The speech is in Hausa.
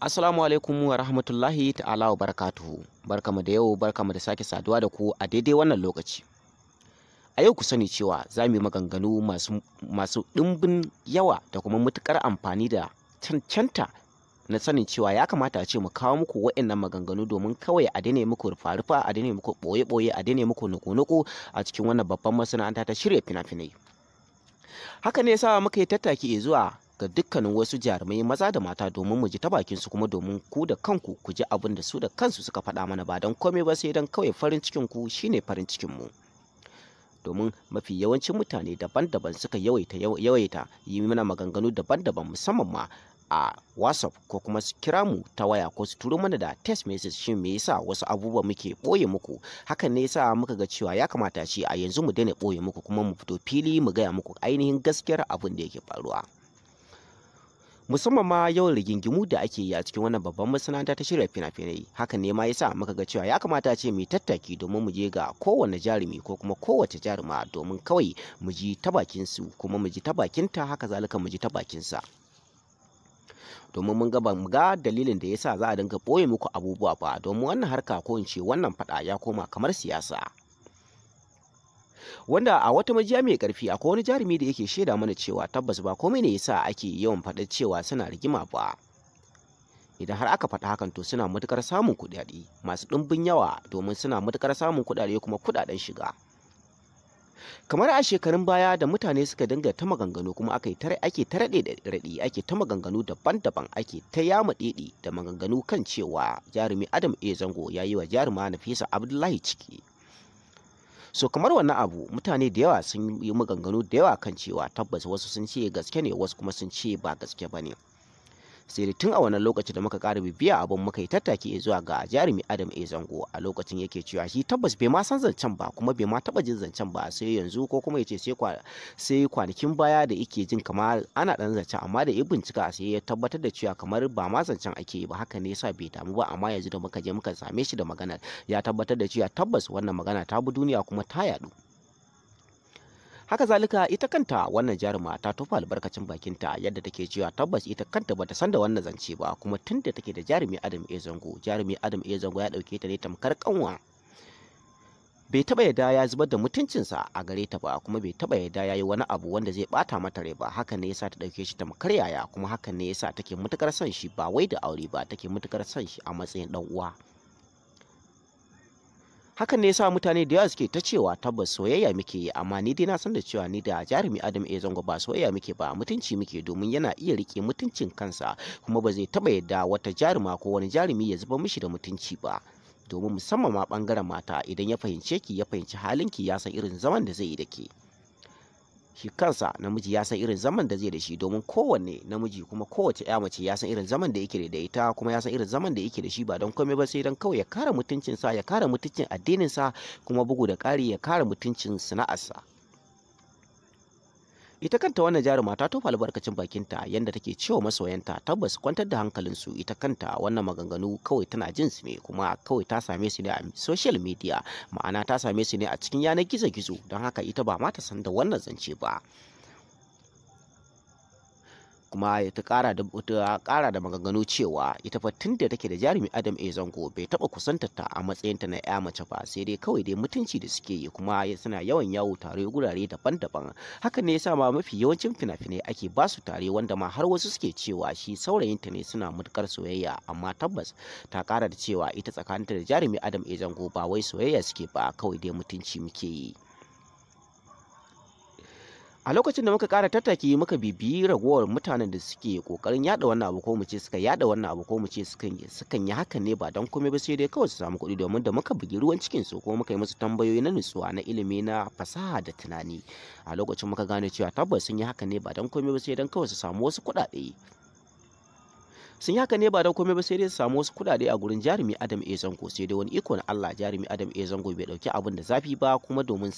Assalamu alaikum wa rahmatullahi ta'ala wa barakatuhu. Barkamu da yau, barkamu da sake saduwa da ku a daidai wannan lokaci. A yau ku sani cewa za mu yi maganganu masu ɗimbin yawa da kuma matuƙar amfani da cancanta na sanin cewa ya kamata a ce mu kawo muku waɗannan maganganu domin kawai a daina muku rufa-rufa, a daina muku ɓoye-ɓoye, a daina muku nuku-nuku a cikin wannan babban masana'anta ta shirya fina-finai. Haka ne yasa muka yi tattaki zuwa ga dukkanin wasu jarumai maza da mata domin mu ji ta bakin su, kuma domin ku da kanku ku ji abin da su da kansu suka faɗa mana, ba don komai ba sai don kawai farin cikin ku shine farin cikin mu. Domin mafi yawancin mutane daban-daban suka yawaita yi mana maganganu daban-daban, musamman ma a WhatsApp, ko kuma su kira mu ta waya ko su turo mana da text message. Shin me yasa wasu abubuwa muke ɓoye muku? Hakan ne yasa muka ga cewa ya kamata ce a yanzu mu daina ɓoye muku, kuma mu fito fili mu gaya muku ainihin gaskiyar abin da yake faruwa. Musamman ma yawan rigingimu da ake yi a cikin wannan babban masana'anta ta shirya fina-finai. Hakan ne ma yasa muka ga cewa ya kamata ce mu yi tattaki domin mu je ga kowane jarumi ko kuma kowace jaruma, domin kawai mu ji ta bakin su, kuma mu ji ta bakinta, haka zalika mu ji ta bakin sa. Domin mun ga dalilin da yasa za a dinga ɓoye muku abubuwa ba, domin wannan harka ko in ce wannan faɗa ya koma kamar siyasa. Wanda a wata majiya mai ƙarfi akwai wani jarumi da yake shaida mana cewa tabbas ba komai ne yasa ake yawan faɗa cewa suna rigima ba. Idan har aka faɗa hakan, to suna matuƙar samun kuɗaɗe masu ɗimbin yawa, domin suna matuƙar samun kuɗaɗe kuma kuɗaɗen shiga. Kamar a shekarun baya da mutane suka dinga ta maganganu, kuma ake ta raɗe da raɗi, ake ta maganganu daban-daban, ake ta yama ɗeɗe da maganganu kan cewa jarumi Adam A Zango ya yi wa jaruma Nafisa Abdullahi ciki. So kamar wannan abu, mutane da yawa sun yi maganganu da yawa kan cewa tabbas wasu sun ce gaske ne, wasu kuma sun ce ba gaske ba ne. Sai tun a wannan lokaci da muka ƙara bibiya abin, muka yi tattaki zuwa ga jarumi Adam A Zango. A lokacin yake cewa shi tabbas bai ma san zancen ba, kuma bai ma taɓa jin zancen ba sai yanzu, ko kuma ya ce sai kwanakin baya da yake jin kamar ana ɗan zancen, amma da ya bincika sai ya tabbatar da cewa kamar ba ma zancen ake yi ba. Haka ne yasa bai damu ba, amma yanzu da muka je muka same shi da maganar, ya tabbatar da cewa tabbas wannan magana ta bi duniya kuma ta yaɗu. Haka zalika ita kanta wannan jaruma ta tofa albarkacin bakinta, yadda take cewa tabbas ita kanta bata san da wannan zance ba, kuma tunda take da jarumi Adam A Zango, jarumi Adam A Zango ya dauke ta ne tamkar kanwa. Bai taba yadda ya zubar da mutuncinsa a gare ta ba, kuma bai taba yadda ya yi wani abu wanda zai bata mata rai ba. Hakan ne yasa ta dauke shi tamkar yaya, kuma hakan ne yasa take mutukar son shi, ba wai da aure ba, take mutukar son shi a matsayin dan uwa. Hakan ne yasa mutane da yawa suke ta cewa tabbas soyayya muke yi, amma ni dai na san da cewa ni da jarumi Adam A Zango ba soyayya muke ba, mutunci muke, domin yana iya rike mutuncin kansa, kuma ba zai taba yadda wata jaruma ko wani jarumi ya zuba mishi da mutunci ba. Domin musamman ma bangaren mata, idan ya fahimce ki, ya fahimci halinki, ya san irin zaman da zai yi da ke. Shi kansa namiji ya san irin zaman da zai da shi, domin kowanne namiji kuma kowace ya mace ya san irin zaman da yake da ita, kuma ya san irin zaman da yake da shi, ba don komai ba sai don kawai ya kare mutuncinsa, ya kare mutuncin addininsa, kuma bugu da ƙari ya kare mutuncin sana'arsa. Ita kanta wannan jaruma ta tofa albarkacin bakinta, yadda take cewa masoyanta tabbas kwantar da hankalinsu. Ita kanta wannan maganganu kawai tana jin su ne, kuma kawai ta same su ne a social media, ma'ana ta same su ne a cikin yanar gizo-gizo, don haka ita ba ma ta san da wannan zance ba. Kuma ta ƙara da maganganu cewa ita fa tun da take da jarumi Adam A Zango bai taɓa kusantar ta a matsayinta na ya mace ba, sai dai kawai dai mutunci da suke yi, kuma suna yawan yawo tare gurare daban-daban. Hakan ne yasa ma mafi yawancin fina-finai ake ba su tare, wanda ma har wasu suke cewa shi saurayinta ne, suna matuƙar soyayya. Amma tabbas ta ƙara da cewa ita tsakaninta da jarumi Adam A Zango ba wai soyayya suke ba, kawai dai mutunci muke yi. A lokacin da muka ƙara tattaki, muka bibiyi ragowar mutanen da suke ƙoƙarin yaɗa wannan abu, ko mu ce suka yaɗa wannan abu, ko mu ce sukan yi hakan ne ba don komai ba sai dai kawai su samu kuɗi. Domin da muka bugi ruwan cikin su, kuma muka yi musu tambayoyi na nutsuwa, na ilimi, na fasaha da tunani, a lokacin muka gane cewa tabbas sun yi hakan ne ba don komai ba sai don kawai su samu wasu kuɗaɗe. Sun yi haka ne ba don komai ba sai dai su samu wasu kuɗaɗe a gurin jarumi Adam A Zango. Sai dai wani iko na Allah, jarumi Adam A Zango bai ɗauki abin da zafi ba, kuma domin